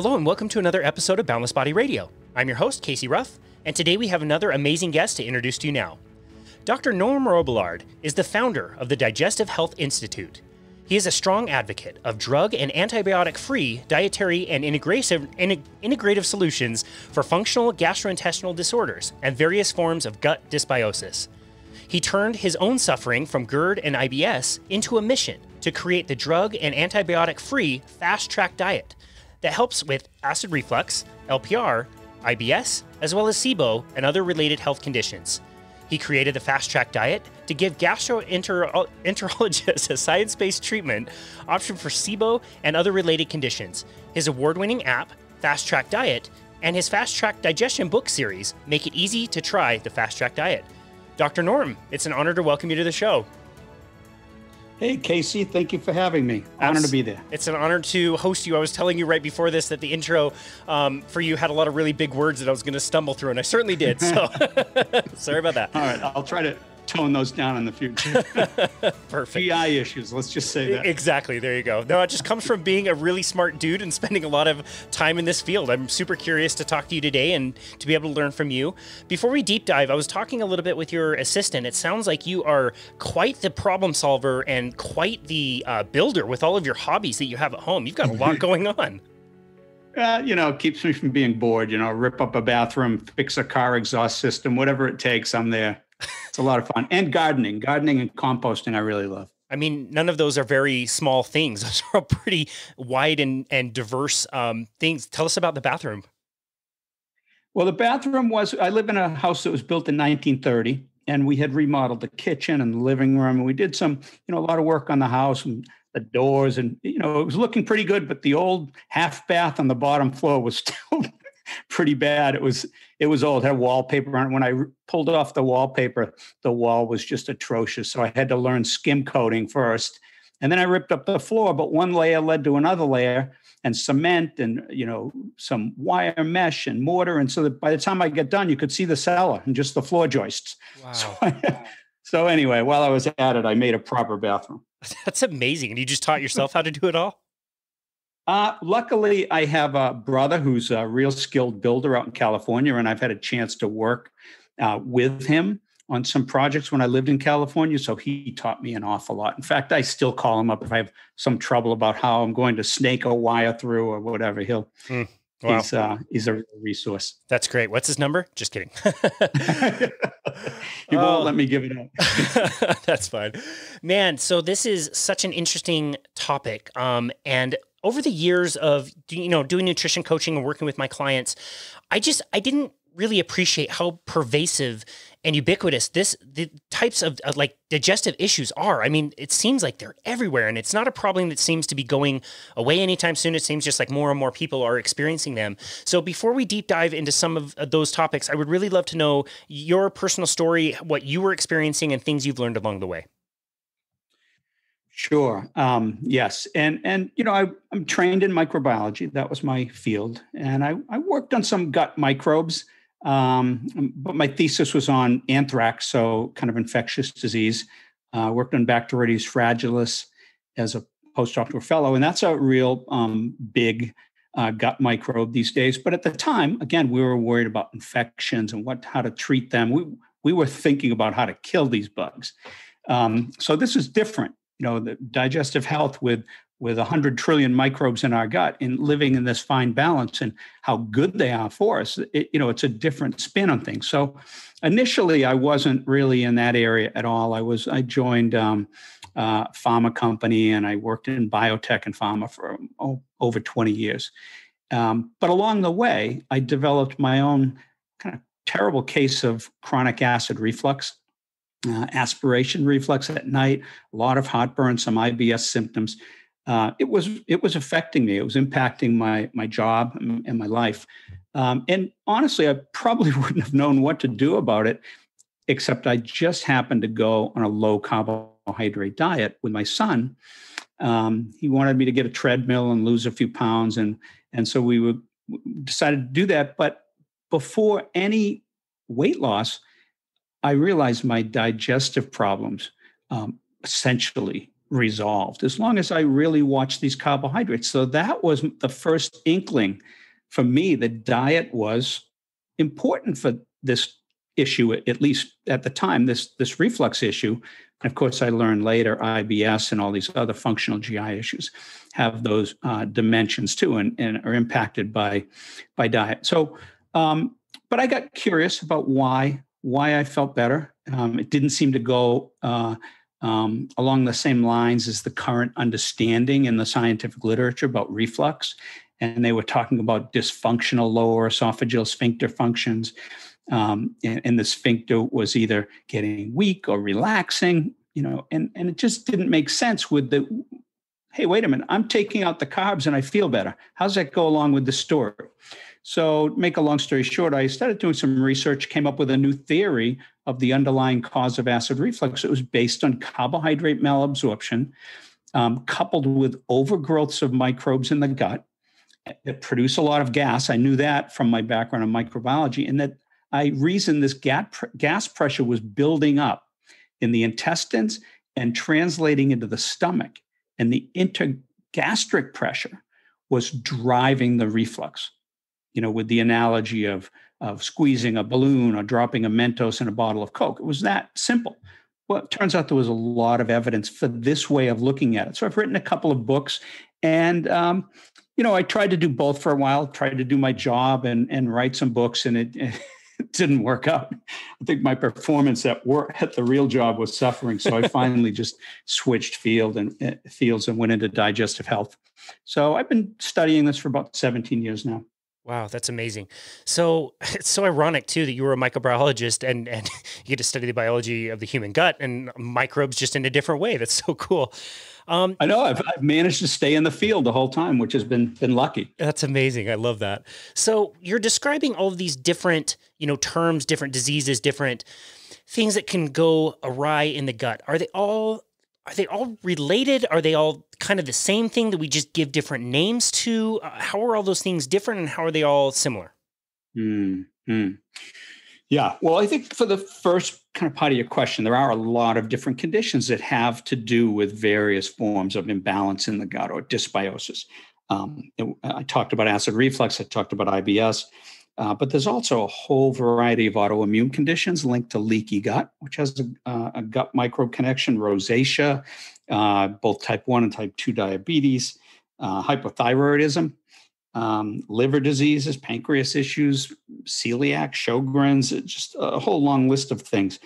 Hello and welcome to another episode of Boundless Body Radio. I'm your host, Casey Ruff, and today we have another amazing guest to introduce to you now. Dr. Norm Robillard is the founder of the Digestive Health Institute. He is a strong advocate of drug- and antibiotic-free dietary and integrative solutions for functional gastrointestinal disorders and various forms of gut dysbiosis. He turned his own suffering from GERD and IBS into a mission to create the drug- and antibiotic-free Fast Tract Diet that helps with acid reflux, LPR, IBS, as well as SIBO and other related health conditions. He created the Fast Tract Diet to give gastroenterologists a science-based treatment option for SIBO and other related conditions. His award-winning app, Fast Tract Diet, and his Fast Tract Digestion book series make it easy to try the Fast Tract Diet. Dr. Norm, it's an honor to welcome you to the show. Hey, Casey, thank you for having me. Honored to be there. It's an honor to host you. I was telling you right before this that the intro for you had a lot of really big words that I was going to stumble through, and I certainly did. So sorry about that. All right, I'll try to tone those down in the future. Perfect. GI issues, let's just say that. Exactly, there you go. No, it just comes from being a really smart dude and spending a lot of time in this field. I'm super curious to talk to you today and to be able to learn from you. Before we deep dive, I was talking a little bit with your assistant. It sounds like you are quite the problem solver and quite the builder with all of your hobbies that you have at home. You've got a lot going on. It keeps me from being bored, rip up a bathroom, fix a car exhaust system, whatever it takes, I'm there. It's a lot of fun. And gardening and composting I really love. I mean, none of those are very small things. Those are all pretty wide and diverse things. Tell us about the bathroom. Well, the bathroom I live in a house that was built in 1930, and we had remodeled the kitchen and the living room. And we did some, a lot of work on the house and the doors. And, it was looking pretty good, but the old half bath on the bottom floor was still pretty bad. It was old, had wallpaper on it. When I pulled off the wallpaper, the wall was just atrocious. So I had to learn skim coating first. And then I ripped up the floor, but one layer led to another layer and cement and, some wire mesh and mortar. And so that by the time I get done, you could see the cellar and just the floor joists. Wow. So anyway, while I was at it, I made a proper bathroom. That's amazing. And you just taught yourself how to do it all? Luckily, I have a brother who's a real skilled builder out in California, and I've had a chance to work with him on some projects when I lived in California. So he taught me an awful lot. In fact, I still call him up if I have some trouble about how I'm going to snake a wire through or whatever. Wow. He's a real resource. That's great. What's his number? Just kidding. He won't let me give it up. That's fine. Man, so this is such an interesting topic. And over the years of, doing nutrition coaching and working with my clients, I didn't really appreciate how pervasive and ubiquitous the types of like digestive issues are. I mean, it seems like they're everywhere, and it's not a problem that seems to be going away anytime soon. It seems just like more and more people are experiencing them. So before we deep dive into some of those topics, I would really love to know your personal story, what you were experiencing and things you've learned along the way. Sure. Yes. And I'm trained in microbiology. That was my field. And I worked on some gut microbes, but my thesis was on anthrax, so kind of infectious disease. Worked on Bacteroides fragilis as a postdoctoral fellow. And that's a real big gut microbe these days. But at the time, again, we were worried about infections and how to treat them. We were thinking about how to kill these bugs. So this is different. The digestive health with 100 trillion microbes in our gut and living in this fine balance and how good they are for us. It's a different spin on things. So initially, I wasn't really in that area at all. I joined a pharma company, and I worked in biotech and pharma for over 20 years. But along the way, I developed my own kind of terrible case of chronic acid reflux. Aspiration reflux at night, a lot of heartburn, some IBS symptoms. It was affecting me. It was impacting my job and my life. And honestly, I probably wouldn't have known what to do about it, except I just happened to go on a low carbohydrate diet with my son. He wanted me to get a treadmill and lose a few pounds, and so we decided to do that. But before any weight loss, I realized my digestive problems essentially resolved as long as I really watched these carbohydrates. So that was the first inkling for me that diet was important for this issue, at least at the time, this reflux issue. And of course, I learned later IBS and all these other functional GI issues have those dimensions too, and are impacted by diet. So, but I got curious about why I felt better. It didn't seem to go along the same lines as the current understanding in the scientific literature about reflux. And they were talking about dysfunctional lower esophageal sphincter functions. And the sphincter was either getting weak or relaxing, and it just didn't make sense with hey, wait a minute, I'm taking out the carbs and I feel better. How's that go along with the story? So to make a long story short, I started doing some research, came up with a new theory of the underlying cause of acid reflux. It was based on carbohydrate malabsorption, coupled with overgrowths of microbes in the gut that produce a lot of gas. I knew that from my background in microbiology, and that I reasoned this gas pressure was building up in the intestines and translating into the stomach. And the intergastric pressure was driving the reflux, with the analogy of squeezing a balloon or dropping a Mentos in a bottle of Coke. It was that simple. Well, it turns out there was a lot of evidence for this way of looking at it. So I've written a couple of books, and I tried to do both for a while, tried to do my job and write some books, and it didn't work out. I think my performance at the real job was suffering. So I finally just switched fields and went into digestive health. So I've been studying this for about 17 years now. Wow, that's amazing. So it's so ironic too that you were a microbiologist and you get to study the biology of the human gut and microbes just in a different way. That's so cool. I know I've managed to stay in the field the whole time, which has been lucky. That's amazing. I love that. So you're describing all of these different, terms, different diseases, different things that can go awry in the gut. Are they all related? Are they all kind of the same thing that we just give different names to? How are all those things different, and how are they all similar? Mm-hmm. Yeah. Well, I think for the first kind of part of your question, there are a lot of different conditions that have to do with various forms of imbalance in the gut or dysbiosis. I talked about acid reflux. I talked about IBS. But there's also a whole variety of autoimmune conditions linked to leaky gut, which has a gut microbe connection, rosacea, both type 1 and type 2 diabetes, hypothyroidism, liver diseases, pancreas issues, celiac, Sjogren's, just a whole long list of things.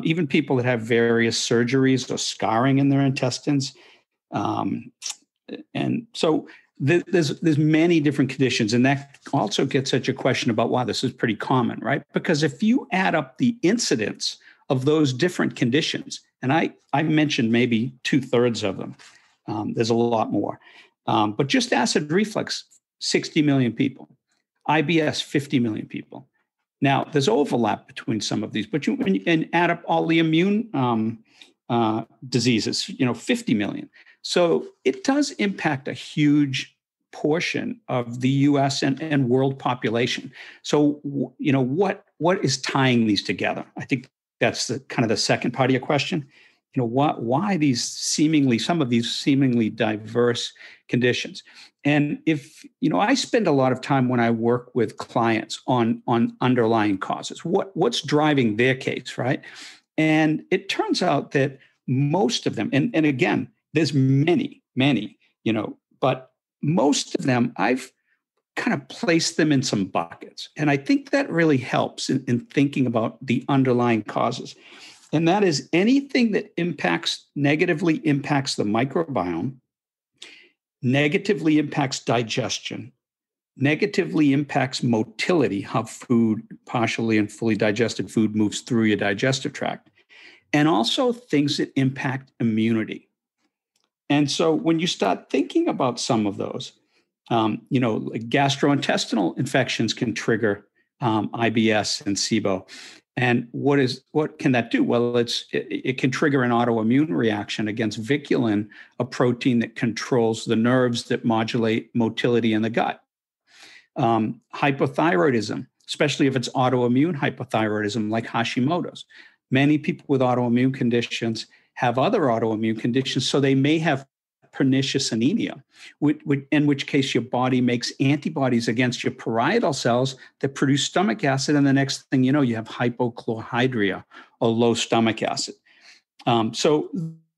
Even people that have various surgeries or scarring in their intestines. And so there's many different conditions, and that also gets at your question about why this is pretty common, right? Because if you add up the incidence of those different conditions, and I mentioned maybe 2/3 of them, there's a lot more, but just acid reflux, 60 million people, IBS, 50 million people. Now there's overlap between some of these, but and add up all the immune diseases, 50 million. So it does impact a huge portion of the U.S. and world population. So, what is tying these together? I think that's the kind of the second part of your question. Why some of these seemingly diverse conditions? And if, I spend a lot of time when I work with clients on underlying causes, what's driving their case, right? And it turns out that most of them, and again, there's many, but most of them, I've kind of placed them in some buckets. And I think that really helps in thinking about the underlying causes. And that is anything that negatively impacts the microbiome, negatively impacts digestion, negatively impacts motility, how food, partially and fully digested food, moves through your digestive tract, and also things that impact immunity. And so when you start thinking about some of those, like gastrointestinal infections can trigger IBS and SIBO. And what can that do? Well, it can trigger an autoimmune reaction against viculin, a protein that controls the nerves that modulate motility in the gut. Hypothyroidism, especially if it's autoimmune hypothyroidism like Hashimoto's. Many people with autoimmune conditions have other autoimmune conditions. So they may have pernicious anemia, in which case your body makes antibodies against your parietal cells that produce stomach acid. And the next thing you know, you have hypochlorhydria or low stomach acid. So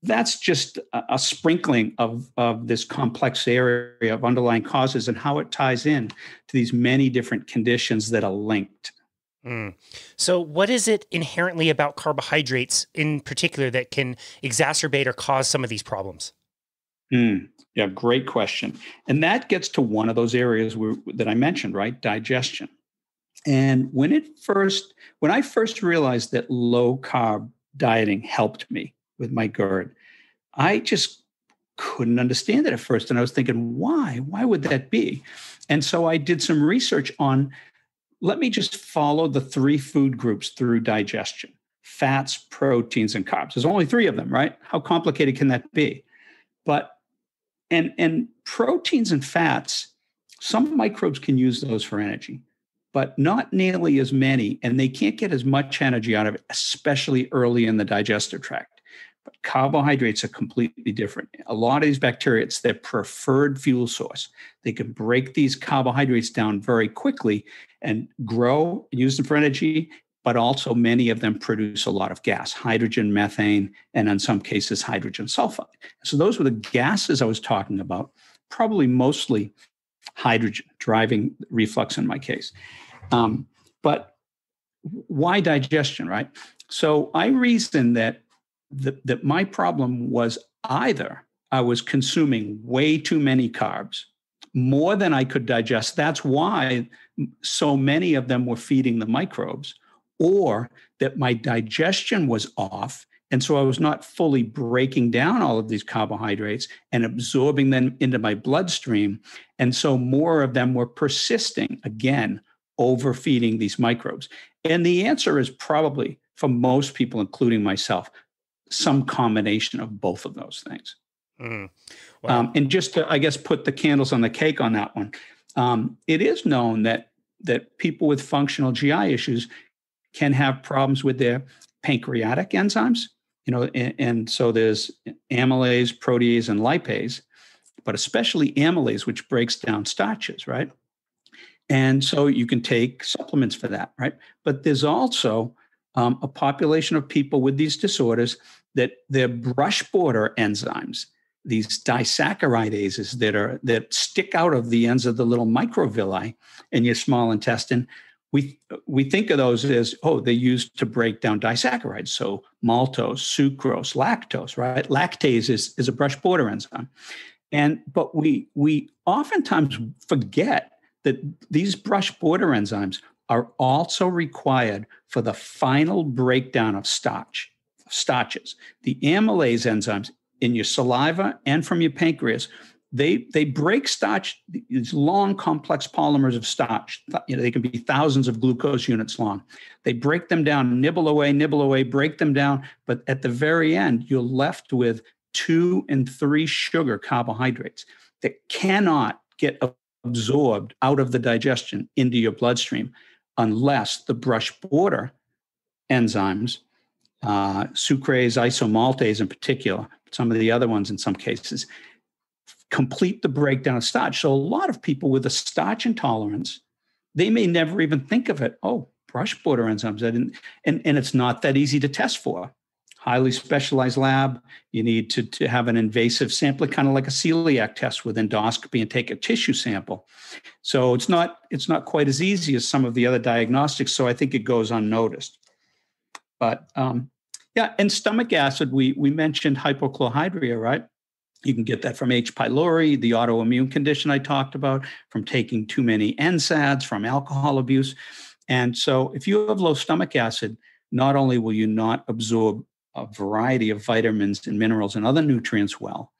that's just a sprinkling of this complex area of underlying causes and how it ties in to these many different conditions that are linked. So what is it inherently about carbohydrates in particular that can exacerbate or cause some of these problems? Yeah, great question. And that gets to one of those areas that I mentioned, right? Digestion. And when I first realized that low carb dieting helped me with my GERD, I just couldn't understand it at first. And I was thinking, why? Why would that be? And so I did some research on, let me just follow the 3 food groups through digestion: fats, proteins, and carbs. There's only 3 of them, right? How complicated can that be? But and proteins and fats, some microbes can use those for energy, but not nearly as many, and they can't get as much energy out of it, especially early in the digestive tract. But carbohydrates are completely different. A lot of these bacteria, it's their preferred fuel source. They can break these carbohydrates down very quickly and grow and use them for energy, but also many of them produce a lot of gas, hydrogen, methane, and in some cases, hydrogen sulfide. So those were the gases I was talking about, probably mostly hydrogen, driving reflux in my case. But why digestion, right? So I reasoned that my problem was either I was consuming way too many carbs, more than I could digest. That's why so many of them were feeding the microbes, or that my digestion was off. And so I was not fully breaking down all of these carbohydrates and absorbing them into my bloodstream. And so more of them were persisting, again, overfeeding these microbes. And the answer is probably, for most people, including myself, some combination of both of those things. Wow. And just to, I guess, put the candles on the cake on that one, it is known that people with functional GI issues can have problems with their pancreatic enzymes, and so there's amylase, protease, and lipase, but especially amylase, which breaks down starches, right? And so you can take supplements for that, right? But there's also a population of people with these disorders that their brush border enzymes, these disaccharidases that stick out of the ends of the little microvilli in your small intestine, we think of those as, they're used to break down disaccharides. So maltose, sucrose, lactose, right? Lactase is a brush border enzyme. But we oftentimes forget that these brush border enzymes are also required for the final breakdown of starches. The amylase enzymes in your saliva and from your pancreas, they break starch, these long complex polymers of starch. They can be thousands of glucose units long. They break them down, nibble away, break them down. But at the very end, you're left with 2 and 3 sugar carbohydrates that cannot get absorbed out of the digestion into your bloodstream unless the brush border enzymes, sucrase, isomaltase in particular, some of the other ones in some cases, complete the breakdown of starch. So a lot of people with a starch intolerance, they may never even think of it. Brush border enzymes. And it's not that easy to test for. Highly specialized lab. You need to have an invasive sample, kind of like a celiac test with endoscopy, and take a tissue sample. So it's not quite as easy as some of the other diagnostics. So I think it goes unnoticed. But and stomach acid, we mentioned hypochlorhydria, right? You can get that from H. pylori, the autoimmune condition I talked about, from taking too many NSAIDs, from alcohol abuse. And so if you have low stomach acid, not only will you not absorb a variety of vitamins and minerals and other nutrients well,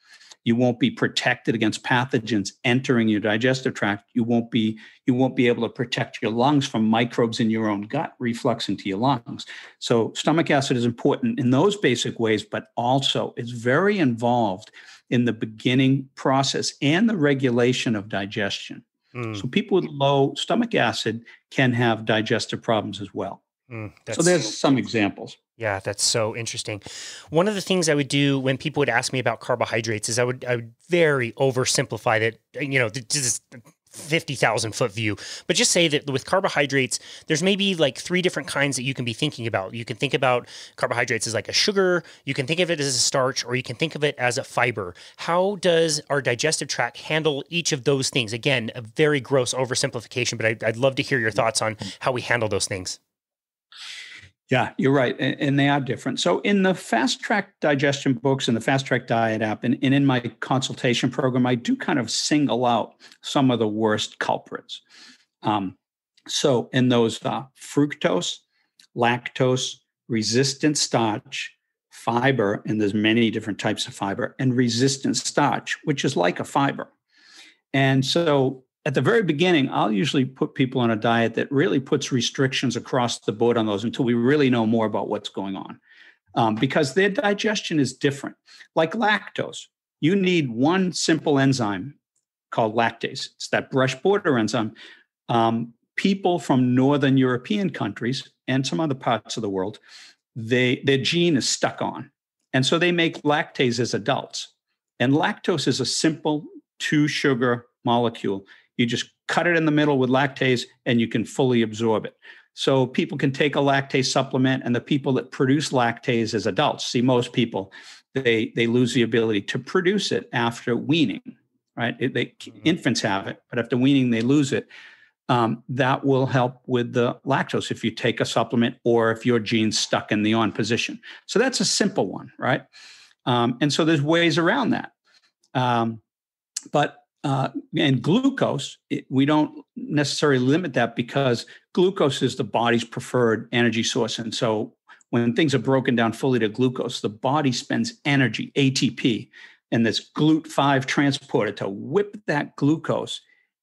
you won't be protected against pathogens entering your digestive tract. You won't be able to protect your lungs from microbes in your own gut reflux into your lungs. So stomach acid is important in those basic ways, but also it's very involved in the beginning process and the regulation of digestion. So people with low stomach acid can have digestive problems as well. So there's some examples. Yeah, that's so interesting. One of the things I would do when people would ask me about carbohydrates is I would very oversimplify that, this 50,000 foot view, but just say that with carbohydrates, there's maybe like 3 different kinds that you can be thinking about. You can think about carbohydrates as like a sugar, you can think of it as a starch, or you can think of it as a fiber. How does our digestive tract handle each of those things? Again, a very gross oversimplification, but I'd love to hear your thoughts on how we handle those things. Yeah, you're right. And they are different. So in the Fast Tract Digestion books and the Fast Tract Diet app, and in my consultation program, I do kind of single out some of the worst culprits. So in those fructose, lactose, resistant starch, fiber, and there's many different types of fiber, and resistant starch, which is like a fiber. And so at the very beginning, I'll usually put people on a diet that really puts restrictions across the board on those until we really know more about what's going on, because their digestion is different. Like lactose, you need one simple enzyme called lactase. It's that brush border enzyme. People from Northern European countries and some other parts of the world, their gene is stuck on. And so they make lactase as adults. And lactose is a simple 2-sugar molecule. You just cut it in the middle with lactase and you can fully absorb it. So people can take a lactase supplement, and the people that produce lactase as adults, see most people, they lose the ability to produce it after weaning, right? Infants have it, but after weaning, they lose it. That will help with the lactose if you take a supplement or if your gene's stuck in the on position. So that's a simple one, right? And so there's ways around that. And glucose, we don't necessarily limit that because glucose is the body's preferred energy source. And so when things are broken down fully to glucose, the body spends energy, ATP, and this GLUT5 transporter to whip that glucose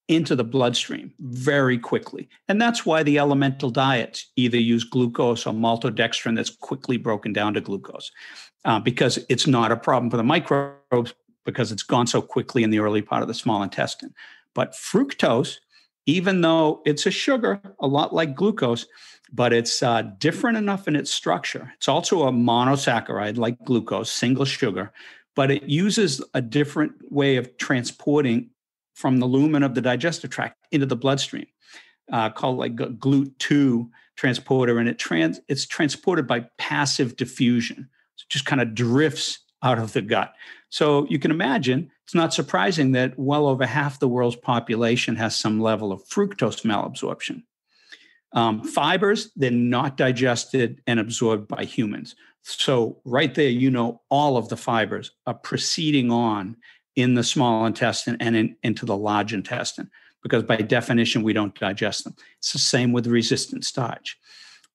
into the bloodstream very quickly. And that's why the elemental diets either use glucose or maltodextrin that's quickly broken down to glucose, because it's not a problem for the microbes, because it's gone so quickly in the early part of the small intestine. But fructose, even though it's a sugar, a lot like glucose, but it's different enough in its structure. It's also a monosaccharide like glucose, single sugar, but it uses a different way of transporting from the lumen of the digestive tract into the bloodstream, called like GLUT2 transporter, and it's transported by passive diffusion. So it just kind of drifts out of the gut. So you can imagine, it's not surprising that well over half the world's population has some level of fructose malabsorption. Fibers, they're not digested and absorbed by humans. So right there, all of the fibers are proceeding on in the small intestine and into the large intestine, because by definition, we don't digest them. It's the same with resistant starch.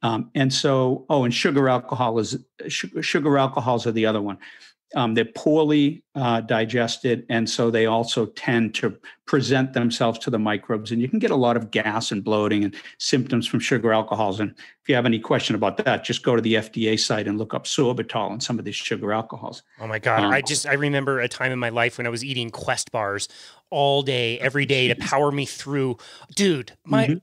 And sugar alcohols are the other one. They're poorly digested, and so they also tend to present themselves to the microbes. And you can get a lot of gas and bloating and symptoms from sugar alcohols. And if you have any question about that, just go to the FDA site and look up sorbitol and some of these sugar alcohols. Oh my God. I remember a time in my life when I was eating Quest bars all day, every day to power me through. Dude,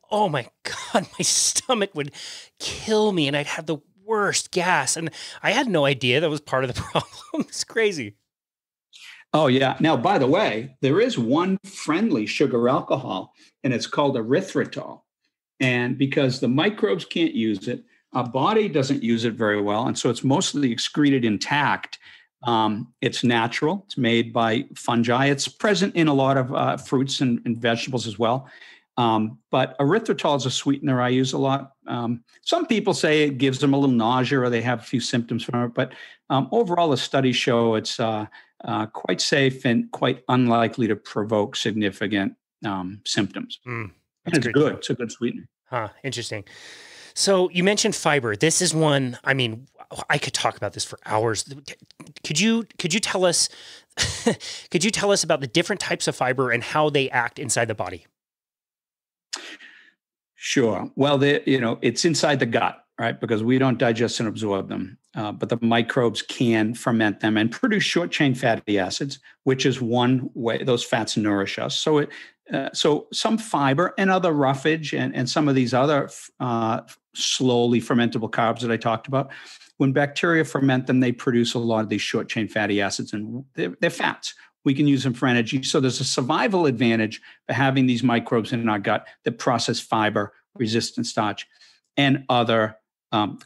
oh my God, my stomach would kill me, and I'd have the worst gas. And I had no idea that was part of the problem. It's crazy. Oh, yeah. Now, by the way, there is one friendly sugar alcohol, and it's called erythritol. And because the microbes can't use it, our body doesn't use it very well. And so it's mostly excreted intact. It's natural. It's made by fungi. It's present in a lot of fruits and vegetables as well. But erythritol is a sweetener I use a lot. Some people say it gives them a little nausea or they have a few symptoms from it. But overall, the studies show it's quite safe and quite unlikely to provoke significant symptoms. And it's good. It's a good sweetener. Interesting. So you mentioned fiber. This is one, I could talk about this for hours. Could you tell us, about the different types of fiber and how they act inside the body? Sure. Well, it's inside the gut, right? Because we don't digest and absorb them, but the microbes can ferment them and produce short-chain fatty acids, which is one way those fats nourish us. So, so some fiber and other roughage and some of these other slowly fermentable carbs that I talked about. When bacteria ferment them, they produce a lot of these short chain fatty acids, and they're fats. We can use them for energy. So there's a survival advantage for having these microbes in our gut that process fiber, resistant starch, and other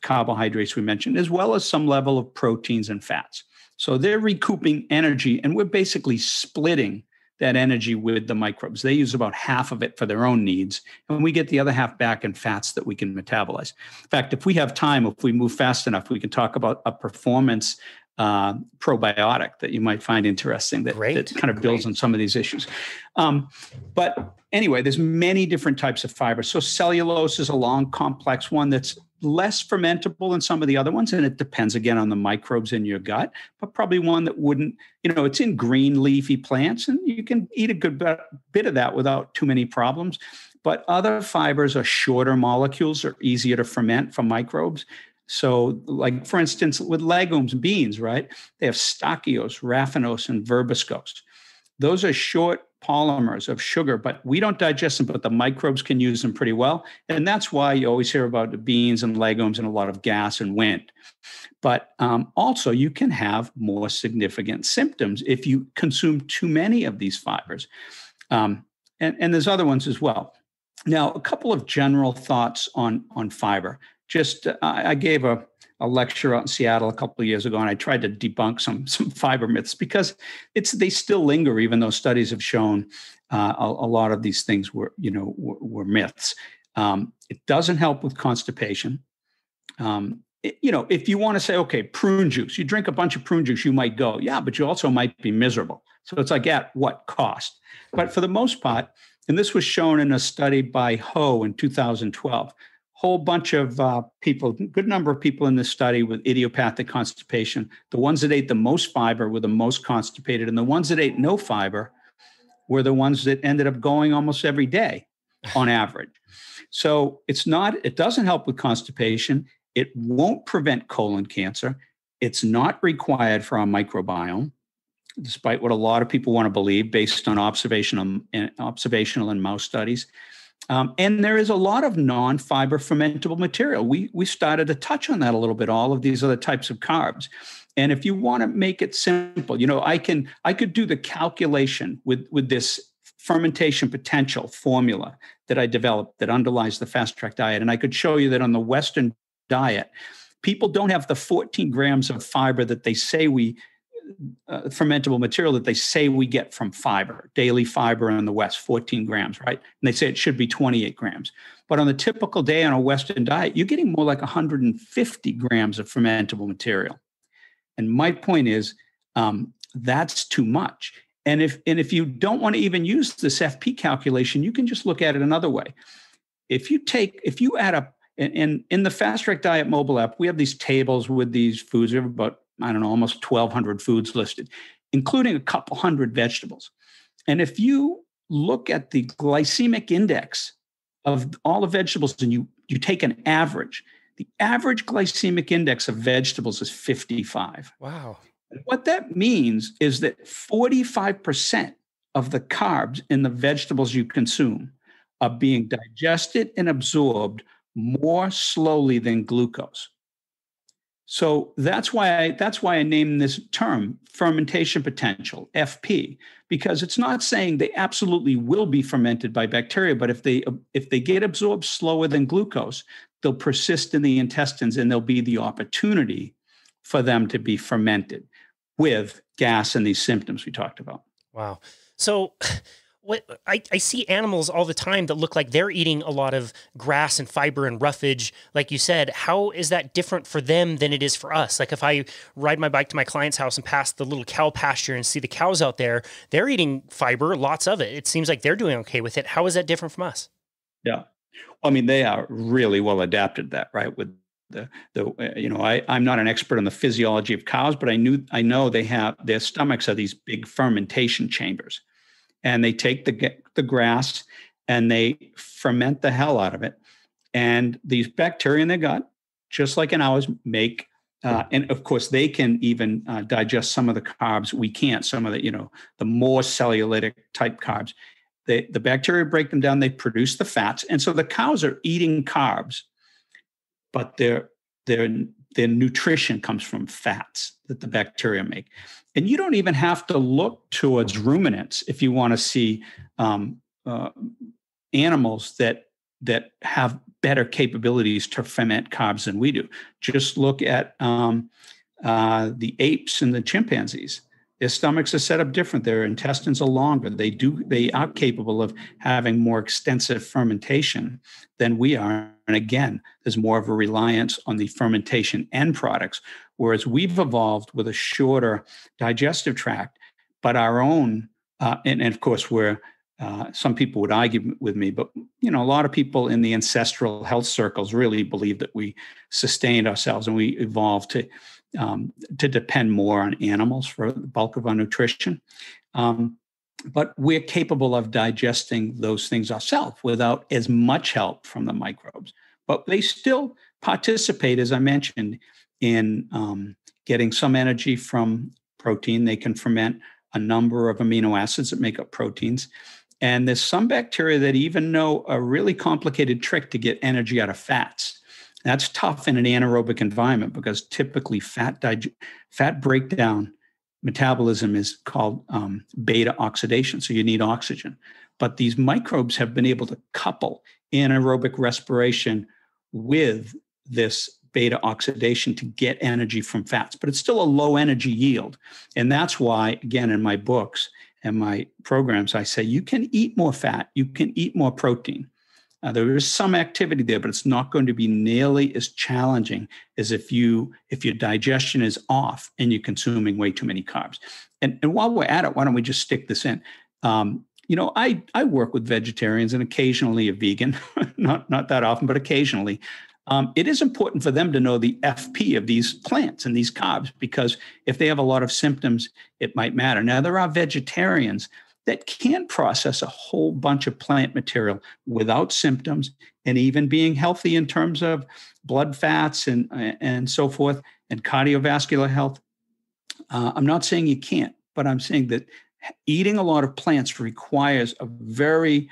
carbohydrates we mentioned, as well as some level of proteins and fats. So they're recouping energy, and we're basically splitting that energy with the microbes. They use about half of it for their own needs, and we get the other half back in fats that we can metabolize. In fact, if we have time, if we move fast enough, we can talk about a performance probiotic that you might find interesting that kind of builds on some of these issues. But anyway, there's many different types of fiber. So cellulose is a long, complex one that's less fermentable than some of the other ones. And it depends, again, on the microbes in your gut, but probably one that wouldn't, it's in green leafy plants, and you can eat a good bit of that without too many problems. But other fibers are shorter molecules, are easier to ferment for microbes. So, like, for instance, with legumes, beans, right? They have stachyose, raffinose, and verbascose. Those are short polymers of sugar, but we don't digest them, but the microbes can use them pretty well. And that's why you always hear about the beans and legumes and a lot of gas and wind. But also, you can have more significant symptoms if you consume too many of these fibers. And there's other ones as well. Now, a couple of general thoughts on fiber. I gave a lecture out in Seattle a couple of years ago, and I tried to debunk some fiber myths because they still linger, even though studies have shown a lot of these things were myths. It doesn't help with constipation. If you want to say, okay, prune juice, you drink a bunch of prune juice, you might go, yeah, but you also might be miserable. So it's like, at what cost? But for the most part, and this was shown in a study by Ho in 2012, whole bunch of people, good number of people in this study with idiopathic constipation. The ones that ate the most fiber were the most constipated, and the ones that ate no fiber were the ones that ended up going almost every day on average. So it doesn't help with constipation. It won't prevent colon cancer. It's not required for our microbiome, despite what a lot of people want to believe based on observational and mouse studies. And there is a lot of non-fiber fermentable material. We started to touch on that a little bit, all of these other types of carbs. And if you want to make it simple, I could do the calculation with this fermentation potential formula that I developed that underlies the Fast Tract Diet. And I could show you that on the Western diet, people don't have the 14 grams of fiber that they say fermentable material that they say we get from fiber, daily fiber in the West, 14 grams, right? And they say it should be 28 grams. But on the typical day on a Western diet, you're getting more like 150 grams of fermentable material. And my point is, that's too much. And if you don't want to even use this FP calculation, you can just look at it another way. If you add up, and in the Fast Tract Diet mobile app, we have these tables with these foods. We have about, almost 1,200 foods listed, including a couple hundred vegetables. And if you look at the glycemic index of all the vegetables and you take an average, the average glycemic index of vegetables is 55. Wow. And what that means is that 45% of the carbs in the vegetables you consume are being digested and absorbed more slowly than glucose. So that's why I named this term fermentation potential, FP, because it's not saying they absolutely will be fermented by bacteria, but if they get absorbed slower than glucose, they'll persist in the intestines and there'll be the opportunity for them to be fermented with gas and these symptoms we talked about. Wow. So I see animals all the time that look like they're eating a lot of grass and fiber and roughage. Like you said, how is that different for them than it is for us? Like if I ride my bike to my client's house and pass the little cow pasture and see the cows out there, they're eating fiber, lots of it. It seems like they're doing okay with it. How is that different from us? Yeah. They are really well adapted to that, right? With I'm not an expert on the physiology of cows, but I know they have, their stomachs are these big fermentation chambers. And they take the grass and they ferment the hell out of it. And these bacteria in their gut, just like in ours, make, and of course, they can even digest some of the carbs. We can't, some of the, the more cellulitic type carbs. The bacteria break them down, they produce the fats. And so the cows are eating carbs but their nutrition comes from fats that the bacteria make. And you don't even have to look towards ruminants if you want to see animals that have better capabilities to ferment carbs than we do. Just look at the apes and the chimpanzees. Their stomachs are set up different. Their intestines are longer. They are capable of having more extensive fermentation than we are. And again, there's more of a reliance on the fermentation end products, whereas we've evolved with a shorter digestive tract, but our own, and of course, some people would argue with me, but a lot of people in the ancestral health circles really believe that we sustained ourselves and we evolved to depend more on animals for the bulk of our nutrition. But we're capable of digesting those things ourselves without as much help from the microbes. But they still participate, as I mentioned, in getting some energy from protein. They can ferment a number of amino acids that make up proteins. And there's some bacteria that even know a really complicated trick to get energy out of fats. That's tough in an anaerobic environment because typically fat breakdown metabolism is called beta oxidation. So you need oxygen. But these microbes have been able to couple anaerobic respiration with this beta oxidation to get energy from fats. But it's still a low energy yield. And that's why, again, in my books and my programs, I say you can eat more fat, you can eat more protein. There is some activity there, but it's not going to be nearly as challenging as if your digestion is off and you're consuming way too many carbs. And while we're at it, why don't we just stick this in? I work with vegetarians and occasionally a vegan, not that often, but occasionally. It is important for them to know the FP of these plants and these carbs, because if they have a lot of symptoms, it might matter. Now, there are vegetarians that can process a whole bunch of plant material without symptoms and even being healthy in terms of blood fats and so forth and cardiovascular health. I'm not saying you can't, but I'm saying that eating a lot of plants requires a very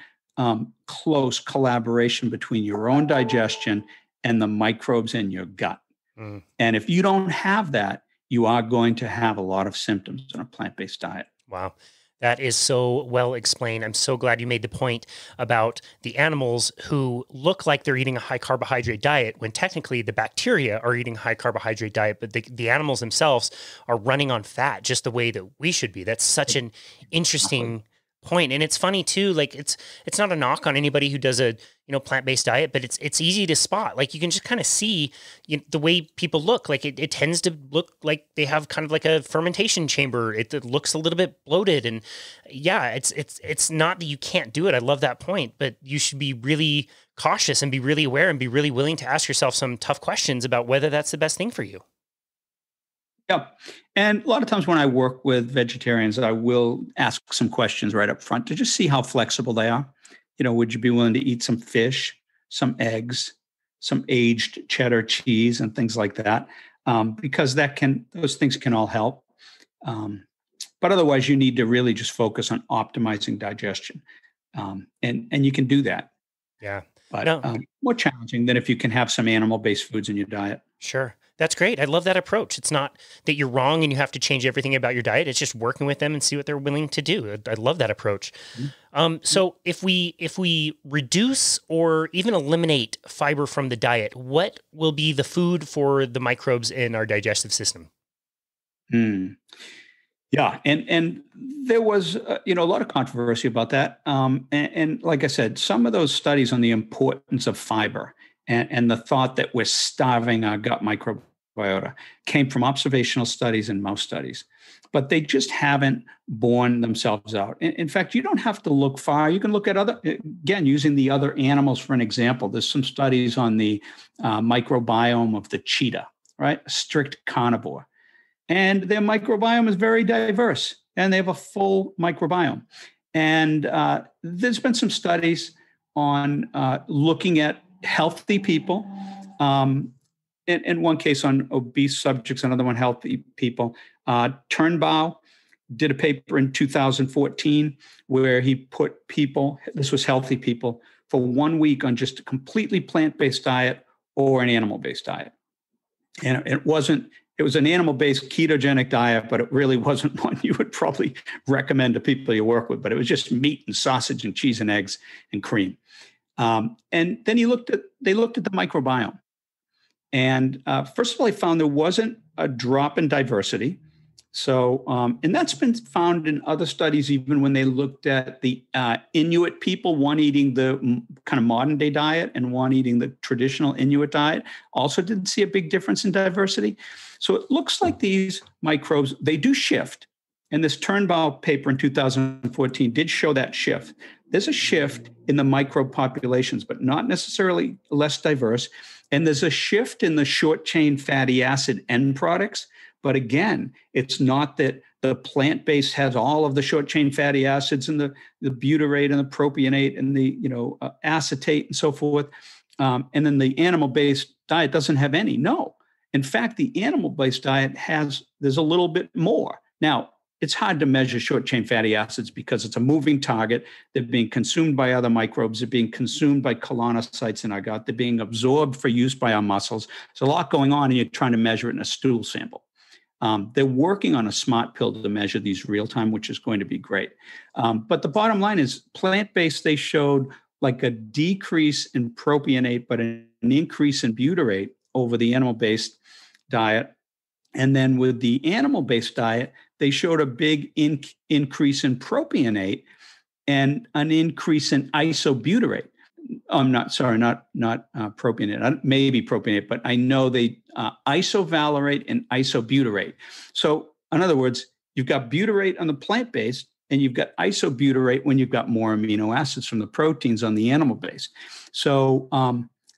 close collaboration between your own digestion and the microbes in your gut. Mm. And if you don't have that, you are going to have a lot of symptoms on a plant-based diet. Wow. That is so well explained. I'm so glad you made the point about the animals who look like they're eating a high carbohydrate diet when technically the bacteria are eating a high carbohydrate diet, but the animals themselves are running on fat just the way that we should be. That's such an interesting point. And it's funny too, like it's not a knock on anybody who does a plant-based diet, but it's easy to spot. Like you can just kind of see the way people look. Like it tends to look like they have kind of like a fermentation chamber. It looks a little bit bloated, and yeah, it's not that you can't do it. I love that point, but you should be really cautious and be really aware and be really willing to ask yourself some tough questions about whether that's the best thing for you. Yeah. And a lot of times when I work with vegetarians, I will ask some questions right up front to just see how flexible they are. Would you be willing to eat some fish, some eggs, some aged cheddar cheese and things like that? Because those things can all help. But otherwise, you need to really just focus on optimizing digestion. And you can do that. Yeah. But more challenging than if you can have some animal-based foods in your diet. Sure. That's great. I love that approach. It's not that you're wrong and you have to change everything about your diet. It's just working with them and see what they're willing to do. I love that approach. Mm-hmm. So if we reduce or even eliminate fiber from the diet, what will be the food for the microbes in our digestive system? Yeah. And there was, a lot of controversy about that. And like I said, some of those studies on the importance of fiber and the thought that we're starving our gut microbiota came from observational studies and mouse studies, but they just haven't borne themselves out. In fact, you don't have to look far. You can look at again, using the other animals for an example. There's some studies on the microbiome of the cheetah, right? A strict carnivore. And their microbiome is very diverse, and they have a full microbiome. And there's been some studies on looking at healthy people, in one case on obese subjects, another one healthy people. Turnbaugh did a paper in 2014 where he put people, this was healthy people, for 1 week on just a completely plant-based diet or an animal-based diet. And it was an animal-based ketogenic diet, but it really wasn't one you would probably recommend to people you work with. But it was just meat and sausage and cheese and eggs and cream. And then they looked at the microbiome. And first of all, I found there wasn't a drop in diversity. So, and that's been found in other studies, even when they looked at the Inuit people, one eating the kind of modern day diet and one eating the traditional Inuit diet, also didn't see a big difference in diversity. So it looks like these microbes, they do shift. And this Turnbull paper in 2014 did show that shift. There's a shift in the microbe populations, but not necessarily less diverse. And there's a shift in the short chain fatty acid end products. But again, it's not that the plant-based has all of the short-chain fatty acids and the butyrate and the propionate and the acetate and so forth. And then the animal-based diet doesn't have any. No. In fact, the animal-based diet there's a little bit more. Now, it's hard to measure short-chain fatty acids because it's a moving target. They're being consumed by other microbes. They're being consumed by colonocytes in our gut. They're being absorbed for use by our muscles. There's a lot going on, and you're trying to measure it in a stool sample. They're working on a smart pill to measure these real time, which is going to be great. But the bottom line is plant-based, they showed like a decrease in propionate, but an increase in butyrate over the animal-based diet. And then with the animal-based diet, they showed a big increase in propionate and an increase in isobutyrate. Not propionate, maybe propionate, but I know they isovalerate and isobutyrate. So in other words, you've got butyrate on the plant-based and you've got isobutyrate when you've got more amino acids from the proteins on the animal-based. So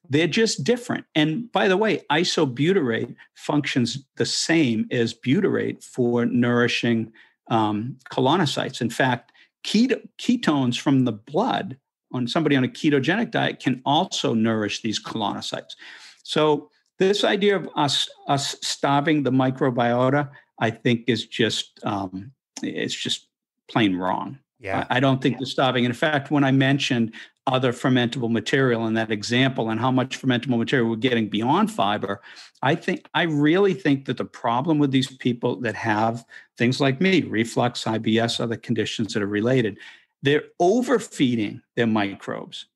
they're just different. And by the way, isobutyrate functions the same as butyrate for nourishing colonocytes. In fact, ketones from the blood on somebody on a ketogenic diet can also nourish these colonocytes. So this idea of us starving the microbiota, I think is just it's just plain wrong. Yeah. I don't think they're starving. In fact, when I mentioned other fermentable material in that example and how much fermentable material we're getting beyond fiber, I really think that the problem with these people that have things like me, reflux, IBS, other conditions that are related, they're overfeeding their microbes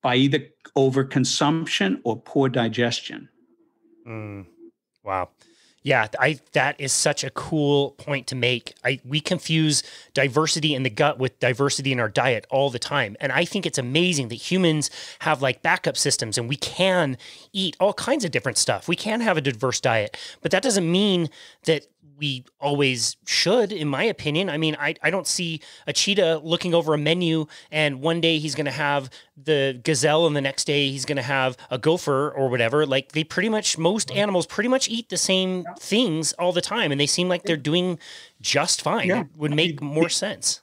by either overconsumption or poor digestion. Wow. Yeah, that is such a cool point to make. We confuse diversity in the gut with diversity in our diet all the time. And I think it's amazing that humans have like backup systems and we can eat all kinds of different stuff. We can have a diverse diet, but that doesn't mean that we always should, in my opinion. I mean, I don't see a cheetah looking over a menu and one day he's going to have the gazelle and the next day he's going to have a gopher or whatever. Like most animals pretty much eat the same things all the time and they seem like they're doing just fine. Yeah. It would make more sense.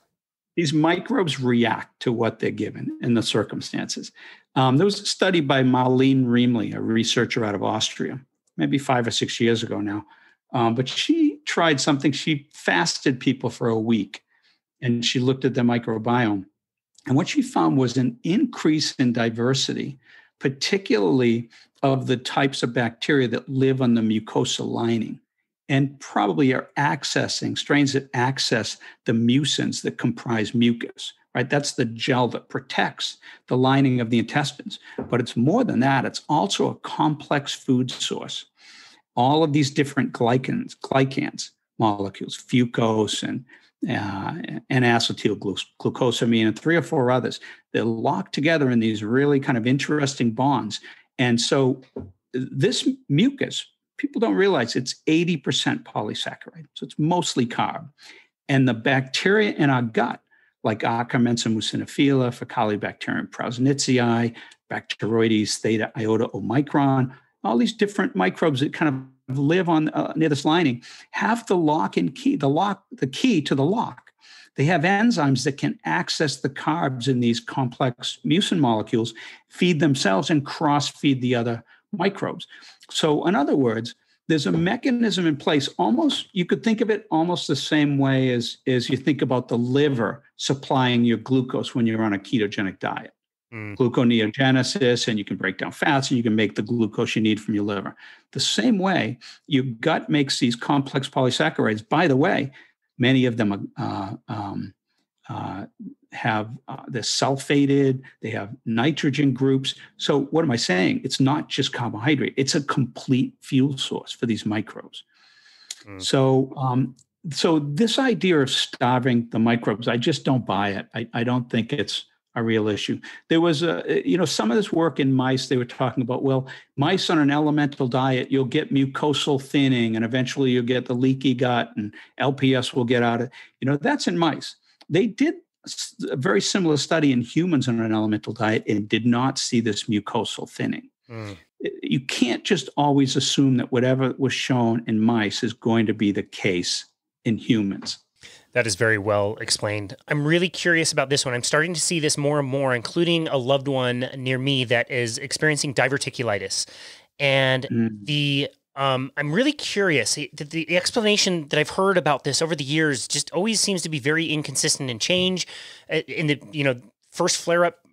These microbes react to what they're given in the circumstances. There was a study by Marlene Riemle, a researcher out of Austria, maybe 5 or 6 years ago now. But she tried something. She fasted people for a week and she looked at their microbiome. And what she found was an increase in diversity, particularly of the types of bacteria that live on the mucosal lining and probably are accessing strains that access the mucins that comprise mucus, right? That's the gel that protects the lining of the intestines. But it's more than that. It's also a complex food source. All of these different glycans molecules, fucose and N-acetylglucosamine and 3 or 4 others, they're locked together in these really kind of interesting bonds. And so this mucus, people don't realize it's 80% polysaccharide. So it's mostly carb. And the bacteria in our gut, like Akkermansia muciniphila, Faecalibacterium prausnitzii, Bacteroides theta iota omicron, all these different microbes that kind of live on near this lining have the lock and key, the key to the lock. They have enzymes that can access the carbs in these complex mucin molecules, feed themselves, and cross-feed the other microbes. So in other words, there's a mechanism in place. Almost, you could think of it almost the same way as you think about the liver supplying your glucose when you're on a ketogenic diet. Mm. gluconeogenesis, and you can break down fats and you can make the glucose you need from your liver. The same way your gut makes these complex polysaccharides. By the way, many of them they're sulfated, they have nitrogen groups. So what am I saying? It's not just carbohydrate. It's a complete fuel source for these microbes. Mm. So this idea of starving the microbes, I just don't buy it. I don't think it's a real issue. There was some of this work in mice. They were talking about, well, mice on an elemental diet, you'll get mucosal thinning, and eventually you'll get the leaky gut, and LPS will get out of. That's in mice. They did a very similar study in humans on an elemental diet and did not see this mucosal thinning. Mm. You can't just always assume that whatever was shown in mice is going to be the case in humans. That is very well explained. I'm really curious about this one. I'm starting to see this more and more, including a loved one near me that is experiencing diverticulitis. And I'm really curious. The explanation that I've heard about this over the years just always seems to be very inconsistent and change. In the first flare-up,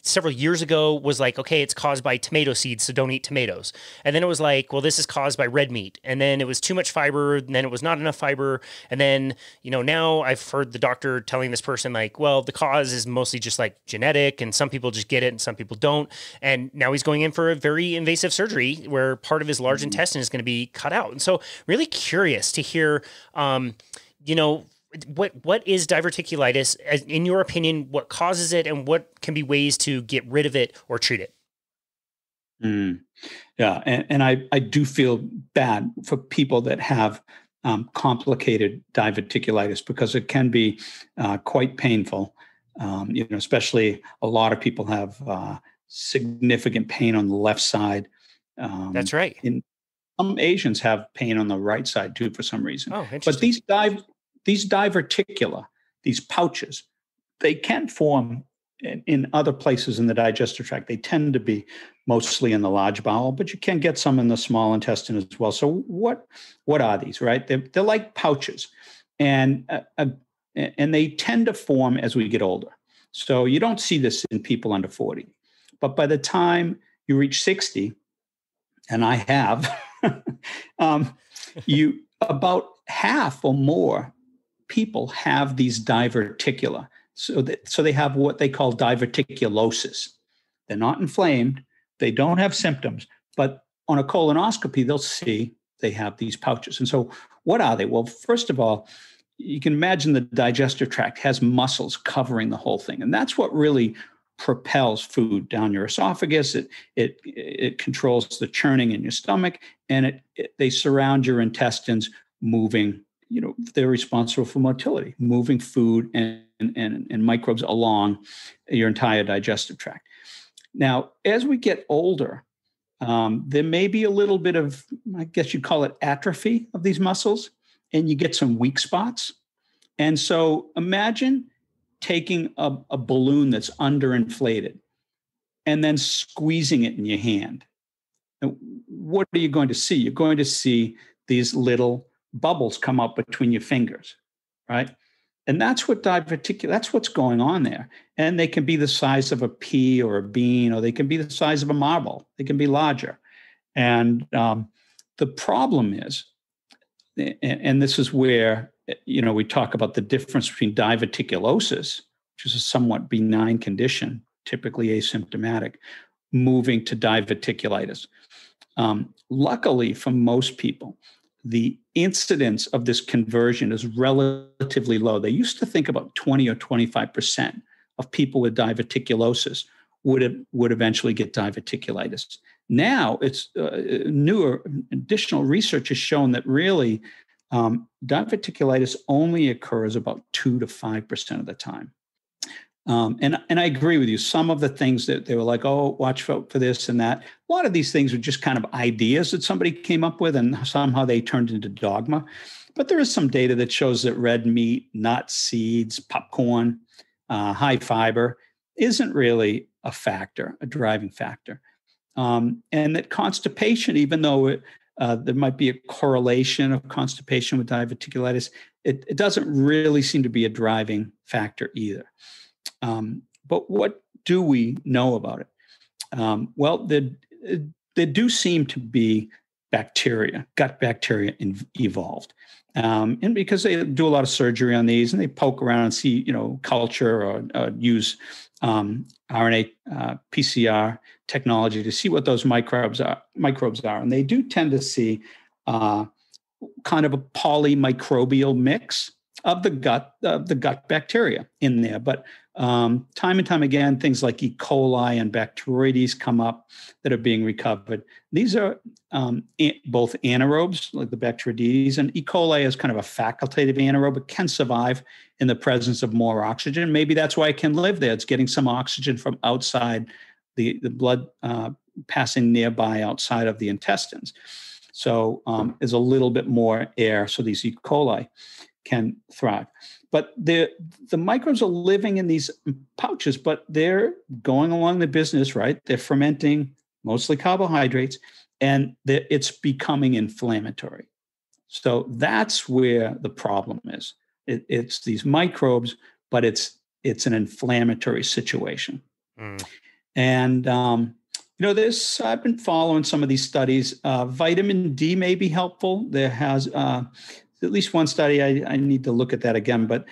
several years ago was like, okay, it's caused by tomato seeds, so don't eat tomatoes. And then it was like, well, this is caused by red meat. And then it was too much fiber, and then it was not enough fiber. And then, now I've heard the doctor telling this person like, well, the cause is mostly just like genetic, and some people just get it and some people don't. And now he's going in for a very invasive surgery where part of his large intestine is going to be cut out. And so really curious to hear, what is diverticulitis? In your opinion, what causes it, and what can be ways to get rid of it or treat it? Yeah, and I do feel bad for people that have complicated diverticulitis, because it can be quite painful. Especially a lot of people have significant pain on the left side. That's right. Some Asians have pain on the right side too for some reason. Oh, interesting. But these diverticula, these pouches, they can form in other places in the digestive tract. They tend to be mostly in the large bowel, but you can get some in the small intestine as well. So what are these, right? They're like pouches, and they tend to form as we get older. So you don't see this in people under 40. But by the time you reach 60, and I have, about half or more people have these diverticula. So they have what they call diverticulosis. They're not inflamed. They don't have symptoms. But on a colonoscopy, they'll see they have these pouches. And so what are they? Well, first of all, you can imagine the digestive tract has muscles covering the whole thing. And that's what really propels food down your esophagus. It controls the churning in your stomach, and they surround your intestines, moving. They're responsible for motility, moving food and microbes along your entire digestive tract. Now, as we get older, there may be a little bit of, I guess you'd call it atrophy of these muscles, and you get some weak spots. And so imagine taking a balloon that's underinflated and then squeezing it in your hand. And what are you going to see? You're going to see these little bubbles come up between your fingers, right? And that's that's what's going on there. And they can be the size of a pea or a bean, or they can be the size of a marble. They can be larger. And the problem is, and this is where, we talk about the difference between diverticulosis, which is a somewhat benign condition, typically asymptomatic, moving to diverticulitis. Luckily for most people, the incidence of this conversion is relatively low. They used to think about 20 or 25% of people with diverticulosis would eventually get diverticulitis. Now, it's newer additional research has shown that really diverticulitis only occurs about 2 to 5% of the time. And I agree with you. Some of the things that they were like, oh, watch for this and that. A lot of these things are just kind of ideas that somebody came up with, and somehow they turned into dogma. But there is some data that shows that red meat, nuts, seeds, popcorn, high fiber isn't really a driving factor. And that constipation, even though there might be a correlation of constipation with diverticulitis, it doesn't really seem to be a driving factor either. But what do we know about it? Well, there do seem to be bacteria, gut bacteria evolved. And because they do a lot of surgery on these and they poke around and see, culture or use RNA PCR technology to see what those microbes are. And they do tend to see kind of a polymicrobial mix of the gut bacteria in there. But time and time again, things like E. coli and Bacteroides come up that are being recovered. These are both anaerobes, like the Bacteroides, and E. coli is kind of a facultative anaerobe. It can survive in the presence of more oxygen. Maybe that's why it can live there. It's getting some oxygen from outside the blood passing nearby outside of the intestines. So there's a little bit more air, so these E. coli can thrive. But the microbes are living in these pouches, but they're going along the business, right? They're fermenting mostly carbohydrates, and it's becoming inflammatory. So that's where the problem is. It's these microbes, but it's an inflammatory situation. And I've been following some of these studies. Vitamin D may be helpful. There has at least one study, I need to look at that again, but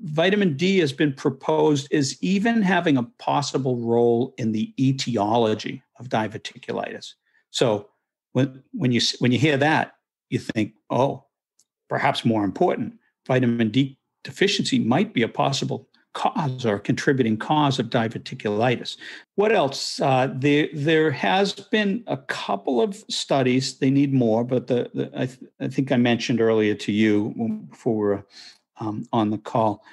vitamin D has been proposed as even having a possible role in the etiology of diverticulitis. So when you hear that, you think, oh, perhaps more important, vitamin D deficiency might be a possible cause or a contributing cause of diverticulitis. What else? There has been a couple of studies. They need more, but I think I mentioned earlier to you before we were on the call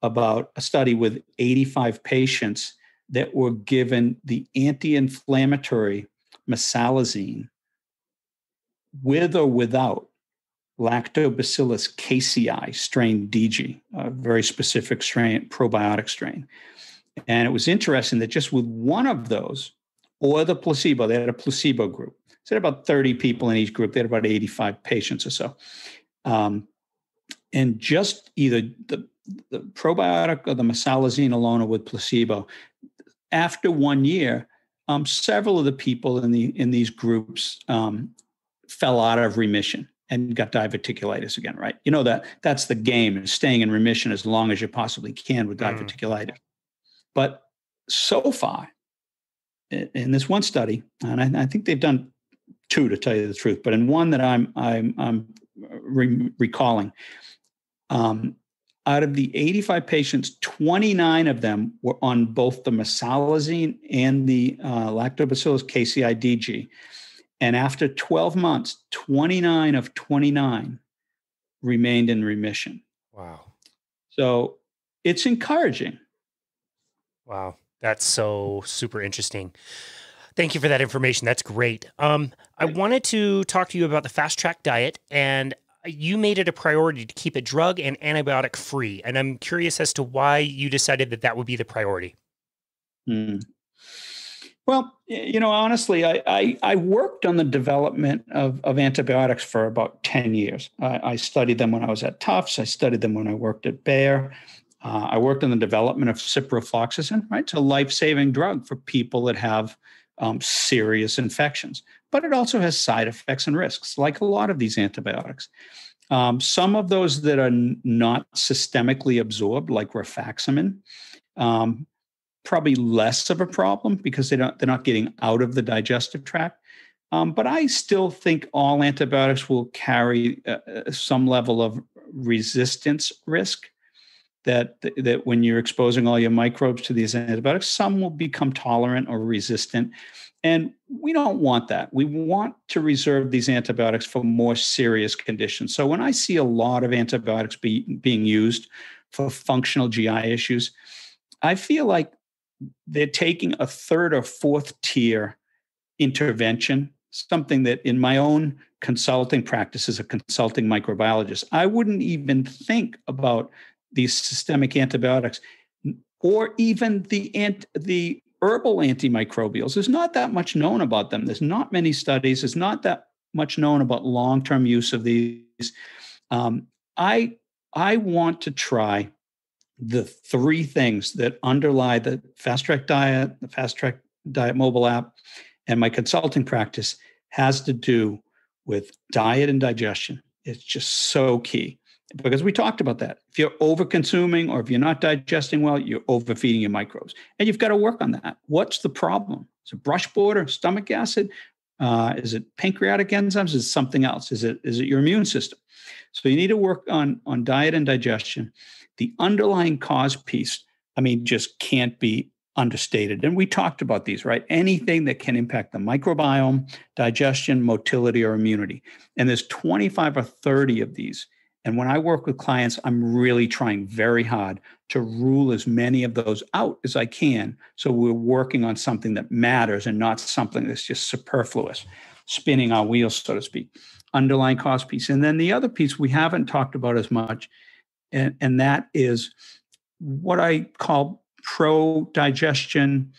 about a study with 85 patients that were given the anti-inflammatory mesalazine with or without Lactobacillus casei strain DG, a very specific strain, probiotic strain. And it was interesting that just with one of those or the placebo, they had a placebo group. So they had about 30 people in each group. They had about 85 patients or so. And just either the probiotic or the mesalazine alone or with placebo, after 1 year, several of the people in these groups fell out of remission and got diverticulitis again, right? That's the game, is staying in remission as long as you possibly can with diverticulitis. But so far, in this one study, and I think they've done two to tell you the truth, but in one that I'm recalling, out of the 85 patients, 29 of them were on both the mesalazine and the Lactobacillus casei DG. And after 12 months, 29 of 29 remained in remission. Wow. So it's encouraging. Wow. That's so super interesting. Thank you for that information. That's great. I wanted to talk to you about the Fast Tract Diet, and you made it a priority to keep it drug and antibiotic free. And I'm curious as to why you decided that would be the priority. Well, honestly, I worked on the development of antibiotics for about 10 years. I studied them when I was at Tufts. I studied them when I worked at Bayer. I worked on the development of ciprofloxacin, right? It's a life-saving drug for people that have serious infections. But it also has side effects and risks, like a lot of these antibiotics. Some of those that are not systemically absorbed, like rifaximin, probably less of a problem because they're not getting out of the digestive tract. But I still think all antibiotics will carry some level of resistance risk. That when you're exposing all your microbes to these antibiotics, some will become tolerant or resistant. And we don't want that. We want to reserve these antibiotics for more serious conditions. So when I see a lot of antibiotics being used for functional GI issues, I feel like they're taking a third or fourth tier intervention, something that in my own consulting practice as a consulting microbiologist, I wouldn't even think about these systemic antibiotics or even the herbal antimicrobials. There's not that much known about them. There's not many studies. There's not that much known about long-term use of these. I want to try the three things that underlie the Fast Tract Diet, the Fast Tract Diet mobile app, and my consulting practice has to do with diet and digestion. It's just so key because we talked about that. If you're over consuming or if you're not digesting well, you're overfeeding your microbes. And you've got to work on that. What's the problem? Is it brush border, stomach acid? Is it pancreatic enzymes? Is it something else? Is it your immune system? So you need to work on diet and digestion. The underlying cause piece, just can't be understated. And we talked about these, right? Anything that can impact the microbiome, digestion, motility, or immunity. And there's 25 or 30 of these. And when I work with clients, I'm really trying very hard to rule as many of those out as I can. So we're working on something that matters and not something that's just superfluous, spinning our wheels, so to speak. Underlying cause piece. And then the other piece we haven't talked about as much, and that is what I call pro-digestion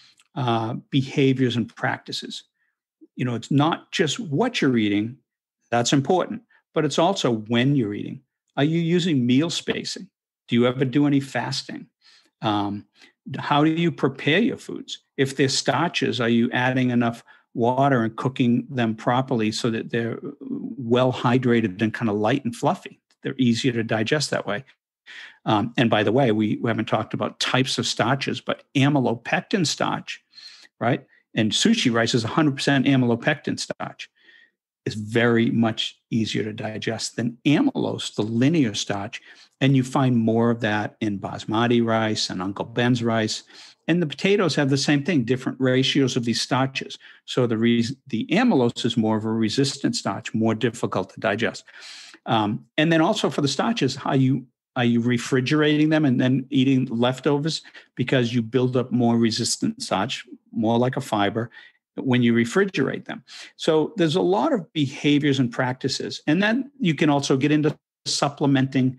behaviors and practices. It's not just what you're eating, that's important, but it's also when you're eating. Are you using meal spacing? Do you ever do any fasting? How do you prepare your foods? If they're starches, are you adding enough water and cooking them properly so that they're well hydrated and kind of light and fluffy? They're easier to digest that way. And by the way, we haven't talked about types of starches, but amylopectin starch, right? And sushi rice is 100% amylopectin starch. It's very much easier to digest than amylose, the linear starch. And you find more of that in basmati rice and Uncle Ben's rice. And the potatoes have the same thing, different ratios of these starches. So the amylose is more of a resistant starch, more difficult to digest. And then also for the starches, are you refrigerating them and then eating leftovers because you build up more resistant starch, more like a fiber, when you refrigerate them? So there's a lot of behaviors and practices. And then you can also get into supplementing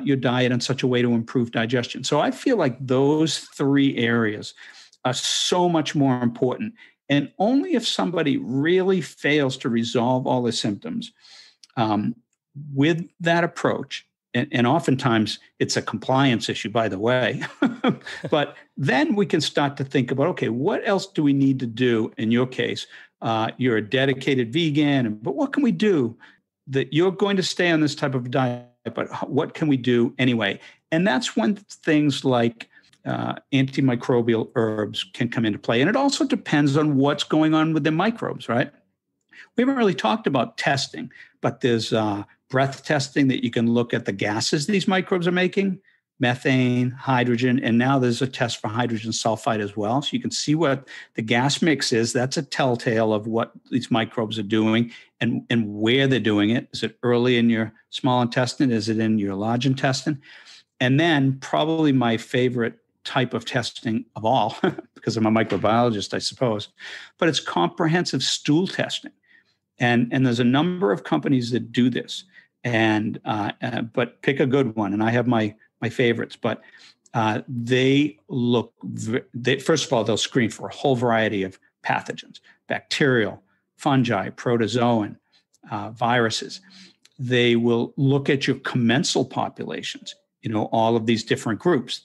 your diet in such a way to improve digestion. So I feel like those three areas are so much more important. And only if somebody really fails to resolve all the symptoms with that approach, and oftentimes it's a compliance issue, by the way, but then we can start to think about, okay, what else do we need to do? In your case, you're a dedicated vegan, but what can we do that you're going to stay on this type of diet, but what can we do anyway? And that's when things like antimicrobial herbs can come into play. And it also depends on what's going on with the microbes, right? We haven't really talked about testing, but there's breath testing that you can look at the gases these microbes are making, methane, hydrogen, and now there's a test for hydrogen sulfide as well. So you can see what the gas mix is. That's a telltale of what these microbes are doing and where they're doing it. Is it early in your small intestine? Is it in your large intestine? And then probably my favorite type of testing of all, because I'm a microbiologist, I suppose, but it's comprehensive stool testing. And there's a number of companies that do this, but pick a good one. And I have my favorites, but they first of all, they'll screen for a whole variety of pathogens, bacterial, fungi, protozoan, viruses. They will look at your commensal populations, all of these different groups,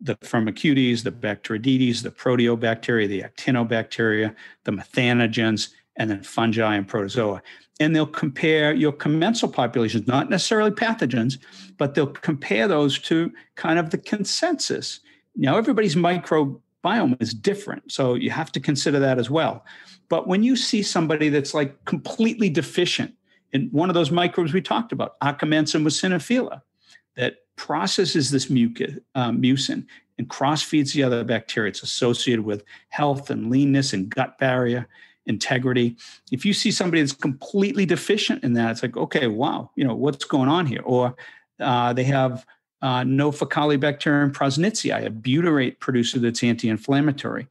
the Firmicutes, the Bacteroidetes, the proteobacteria, the actinobacteria, the methanogens, and then fungi and protozoa. And they'll compare your commensal populations, not necessarily pathogens, but they'll compare those to kind of the consensus. Now, everybody's microbiome is different, so you have to consider that as well. But when you see somebody that's like completely deficient in one of those microbes we talked about, Akkermansia muciniphila, that processes this mucin and cross-feeds the other bacteria. It's associated with health and leanness and gut barrier integrity. If you see somebody that's completely deficient in that, it's like, okay, wow, what's going on here? Or they have no Faecalibacterium prausnitzii, a butyrate producer that's anti-inflammatory.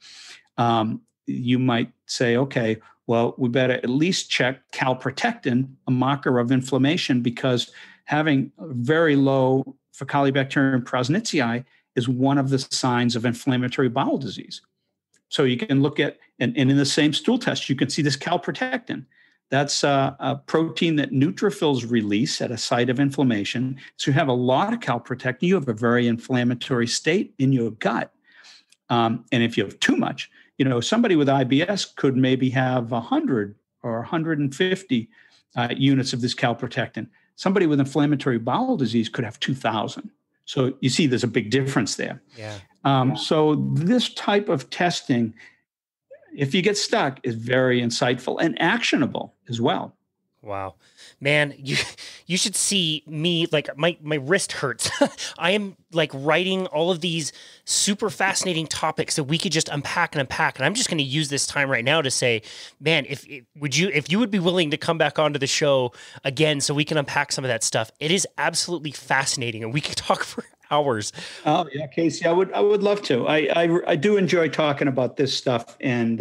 You might say, okay, well, we better at least check calprotectin, a marker of inflammation, because having very low Faecalibacterium prausnitzii is one of the signs of inflammatory bowel disease. So you can look at, and in the same stool test, you can see this calprotectin That's a protein that neutrophils release at a site of inflammation. So you have a lot of calprotectin. You have a very inflammatory state in your gut. And if you have too much, somebody with IBS could maybe have 100 or 150 units of this calprotectin. Somebody with inflammatory bowel disease could have 2,000. So you see there's a big difference there. Yeah. So this type of testing, if you get stuck, is very insightful and actionable as well. Wow, man, you should see me, like my wrist hurts. I am like writing all of these super fascinating topics that we could just unpack. And I'm just going to use this time right now to say, man, if you would be willing to come back onto the show again so we can unpack some of that stuff. It is absolutely fascinating, and we could talk for hours. Oh yeah, Casey, I would love to. I do enjoy talking about this stuff and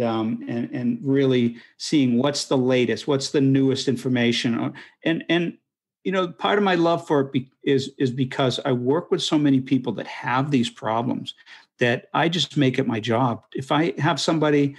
really seeing what's the latest, what's the newest information, and part of my love for it is because I work with so many people that have these problems that I just make it my job. If I have somebody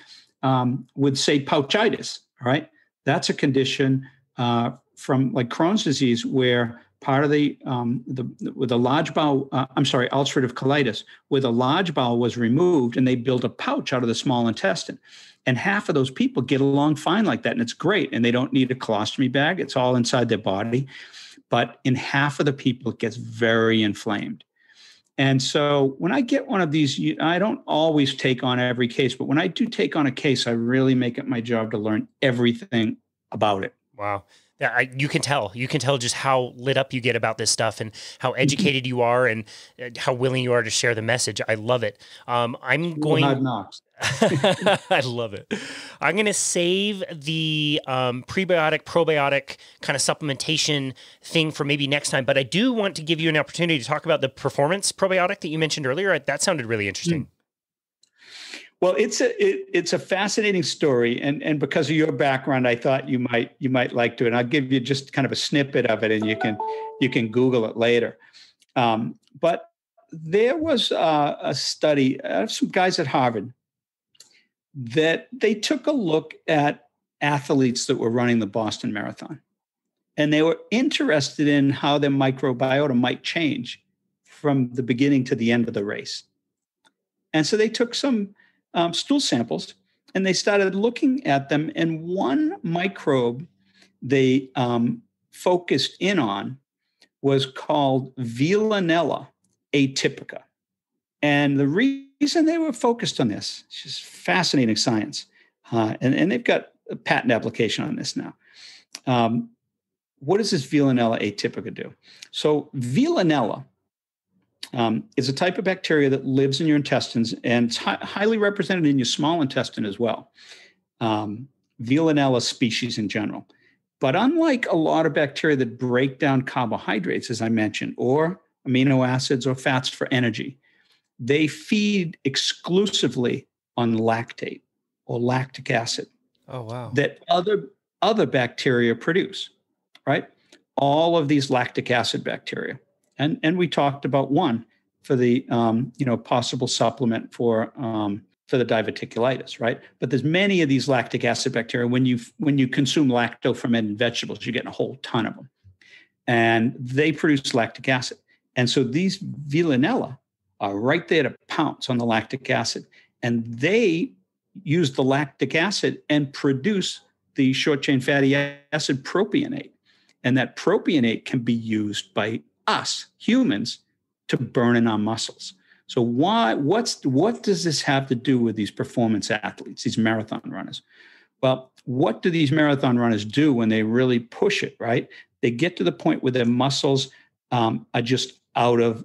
with, say, pouchitis, right, that's a condition from like Crohn's disease where part of with a large bowel, ulcerative colitis, where the large bowel was removed and they build a pouch out of the small intestine. And half of those people get along fine like that. And it's great. And they don't need a colostomy bag. It's all inside their body. But in half of the people, it gets very inflamed. And so when I get one of these, I don't always take on every case, but when I do take on a case, I really make it my job to learn everything about it. Wow. You can tell just how lit up you get about this stuff and how educated you are and how willing you are to share the message. I love it. I love it. I'm going to save the prebiotic, probiotic kind of supplementation thing for maybe next time, but I do want to give you an opportunity to talk about the performance probiotic that you mentioned earlier. That sounded really interesting. Well, it's a fascinating story, and because of your background, I thought you might like to, and I'll give you just kind of a snippet of it, and you can Google it later. But there was a study of some guys at Harvard that they took a look at athletes that were running the Boston Marathon, and they were interested in how their microbiota might change from the beginning to the end of the race. And so they took some stool samples, and they started looking at them. And one microbe they focused in on was called Veillonella atypica. And the reason they were focused on this, it's just fascinating science, and they've got a patent application on this now. What does this Veillonella atypica do? So Veillonella is a type of bacteria that lives in your intestines, and it's highly represented in your small intestine as well. Veillonella species in general. But unlike a lot of bacteria that break down carbohydrates, as I mentioned, or amino acids or fats for energy, they feed exclusively on lactate or lactic acid. Oh, wow. That other bacteria produce, right? All of these lactic acid bacteria. And we talked about one for the possible supplement for the diverticulitis, right? But there's many of these lactic acid bacteria. When you consume lacto-fermented vegetables, you're getting a whole ton of them, and they produce lactic acid. And so these Veillonella are right there to pounce on the lactic acid, and they use the lactic acid and produce the short-chain fatty acid propionate, and that propionate can be used by us humans to burn in our muscles. So what does this have to do with these performance athletes, these marathon runners? Well, what do these marathon runners do when they really push it, right? They get to the point where their muscles are just out of,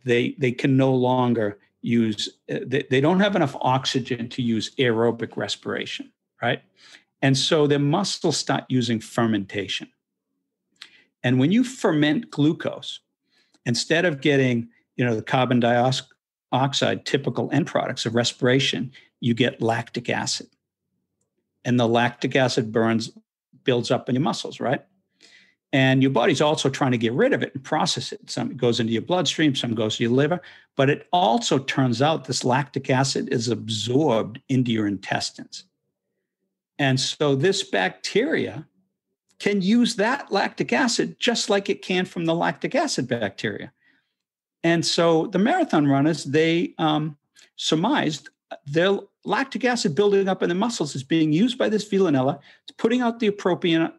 they can no longer use, they don't have enough oxygen to use aerobic respiration, right? And so their muscles start using fermentation. And when you ferment glucose, instead of getting, the carbon dioxide, typical end products of respiration, you get lactic acid. And the lactic acid builds up in your muscles, right? And your body's also trying to get rid of it and process it. Some goes into your bloodstream, some goes to your liver. But it also turns out this lactic acid is absorbed into your intestines. And so this bacteria can use that lactic acid just like it can from the lactic acid bacteria. And so the marathon runners, they surmised their lactic acid building up in the muscles is being used by this Villanella. It's putting out the propionate,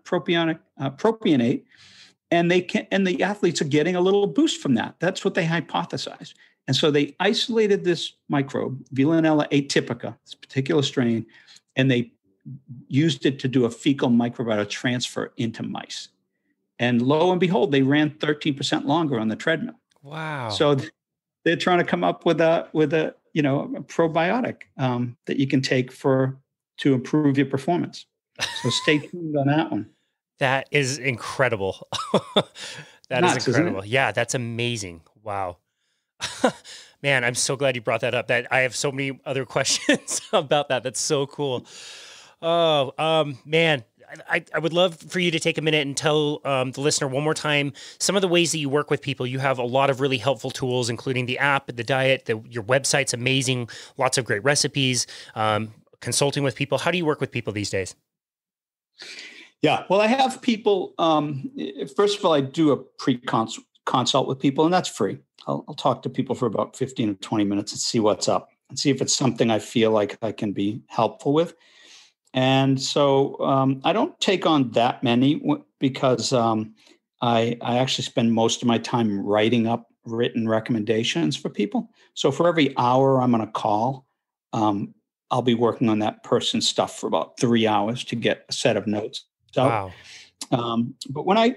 and the athletes are getting a little boost from that. That's what they hypothesized. And so they isolated this microbe, Villanella atypica, this particular strain, and they used it to do a fecal microbiota transfer into mice. And lo and behold, they ran 13% longer on the treadmill. Wow. So they're trying to come up with a a probiotic that you can take to improve your performance. So stay tuned on that one. That is incredible. That is incredible. Yeah, that's amazing. Wow. Man, I'm so glad you brought that up. That I have so many other questions about that. That's so cool. Oh, man, I would love for you to take a minute and tell the listener one more time some of the ways that you work with people. You have a lot of really helpful tools, including the app, the diet, your website's amazing, lots of great recipes, consulting with people. How do you work with people these days? Yeah, well, I have people, first of all, I do a pre-consult with people, and that's free. I'll talk to people for about 15 or 20 minutes and see what's up and see if it's something I feel like I can be helpful with. And so I don't take on that many because I actually spend most of my time writing up written recommendations for people. So for every hour I'm on a call, I'll be working on that person's stuff for about 3 hours to get a set of notes out. Wow. But when I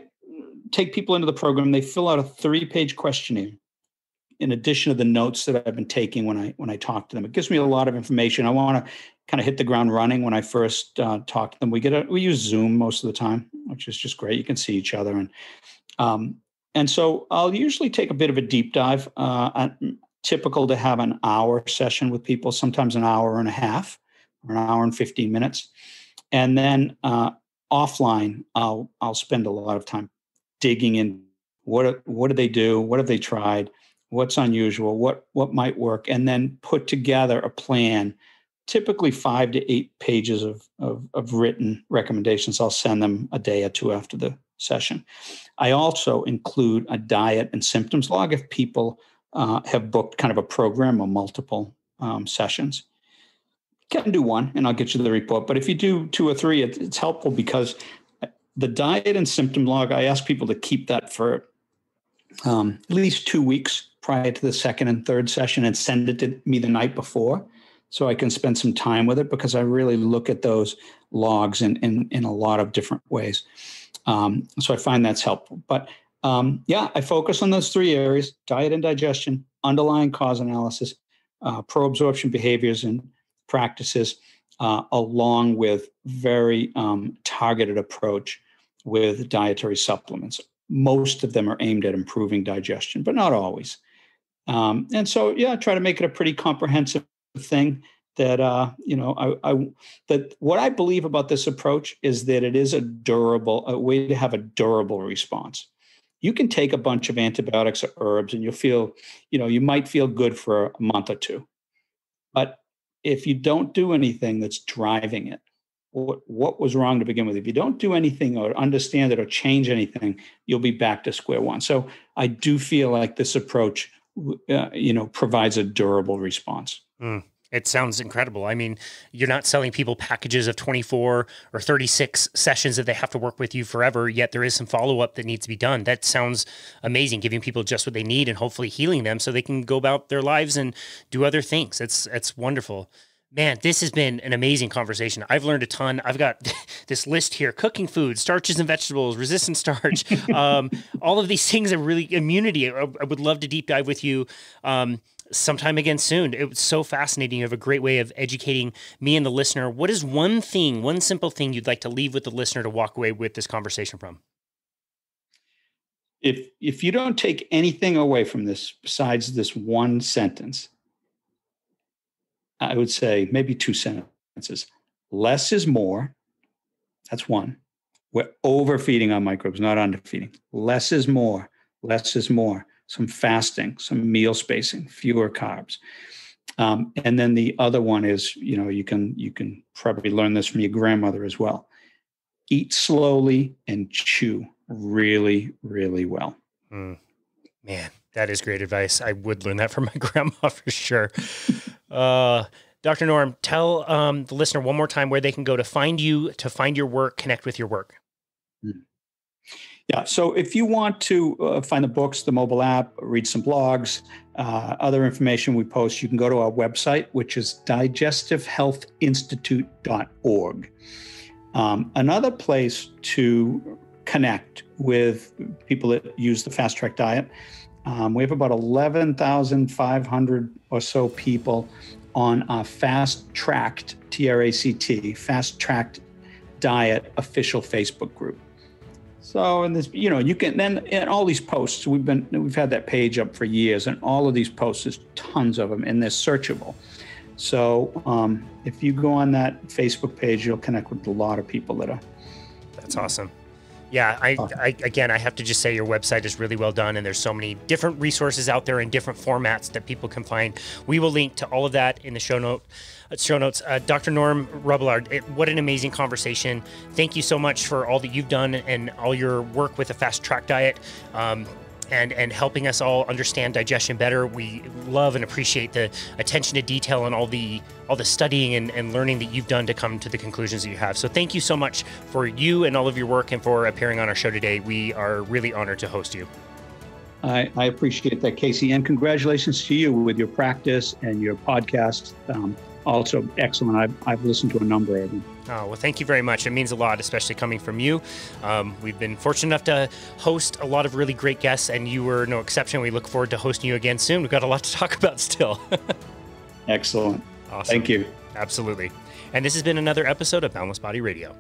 take people into the program, they fill out a 3-page questionnaire in addition to the notes that I've been taking when I talk to them. It gives me a lot of information. I want to kind of hit the ground running when I first talk to them. We use Zoom most of the time, which is just great. You can see each other. And so I'll usually take a bit of a deep dive. Typical to have an hour session with people, sometimes an hour and a half or an hour and 15 minutes. And then offline, I'll spend a lot of time digging in. What do they do? What have they tried? What's unusual? What might work? And then put together a plan, typically 5 to 8 pages of written recommendations. I'll send them a day or two after the session. I also include a diet and symptoms log if people have booked kind of a program or multiple sessions. You can do one, and I'll get you the report. But if you do 2 or 3, it's helpful because the diet and symptom log, I ask people to keep that for at least 2 weeks prior to the second and third session and send it to me the night before so I can spend some time with it because I really look at those logs in a lot of different ways. So I find that's helpful. But I focus on those 3 areas: diet and digestion, underlying cause analysis, pro-absorption behaviors and practices, along with very targeted approach with dietary supplements. Most of them are aimed at improving digestion, but not always. And so, I try to make it a pretty comprehensive thing that, that what I believe about this approach is that it is a way to have a durable response. You can take a bunch of antibiotics or herbs and you'll feel, you might feel good for a month or 2. But if you don't do anything that's driving it, what was wrong to begin with? If you don't do anything or understand it or change anything, you'll be back to square one. So I do feel like this approach, provides a durable response. It sounds incredible. I mean, you're not selling people packages of 24 or 36 sessions that they have to work with you forever, yet there is some follow-up that needs to be done. That sounds amazing, giving people just what they need and hopefully healing them so they can go about their lives and do other things. It's wonderful. Man, this has been an amazing conversation. I've learned a ton. I've got this list here: cooking food, starches and vegetables, resistant starch, all of these things are really immunity. I would love to deep dive with you sometime again soon. It was so fascinating. You have a great way of educating me and the listener. What is one simple thing you'd like to leave with the listener to walk away with this conversation from? If you don't take anything away from this besides this one sentence, I would say maybe 2 sentences. Less is more. That's one. We're overfeeding on microbes, not underfeeding. Less is more. Less is more. Some fasting, some meal spacing, fewer carbs. And then the other one is, you can probably learn this from your grandmother as well. Eat slowly and chew really, really well. Man, that is great advice. I would learn that from my grandma for sure. Dr. Norm, tell the listener one more time where they can go to find you, to find your work, connect with your work. Yeah. So if you want to find the books, the mobile app, read some blogs, other information we post, you can go to our website, which is digestivehealthinstitute.org. Another place to connect with people that use the Fast Tract Diet, we have about 11,500 or so people on our Fast Tract, TRACT, Fast Tract Diet official Facebook group. So, and this, you can then, in all these posts, we've had that page up for years, and all of these posts, there's tons of them, and they're searchable. So, if you go on that Facebook page, you'll connect with a lot of people that are. That's awesome. Yeah, again, I have to just say your website is really well done, and there's so many different resources out there in different formats that people can find. We will link to all of that in the show notes. Dr. Norm Robillard, what an amazing conversation. Thank you so much for all that you've done and all your work with the Fast Tract Diet, and helping us all understand digestion better. We love and appreciate the attention to detail and all the studying and learning that you've done to come to the conclusions that you have. So thank you so much for you and all of your work and for appearing on our show today. We are really honored to host you. I appreciate that, Casey, and congratulations to you with your practice and your podcast. Also excellent. I've listened to a number of them. Oh, well, thank you very much. It means a lot, especially coming from you. We've been fortunate enough to host a lot of really great guests, and you were no exception. We look forward to hosting you again soon. We've got a lot to talk about still. Excellent. Awesome. Thank you. Absolutely. And this has been another episode of Boundless Body Radio.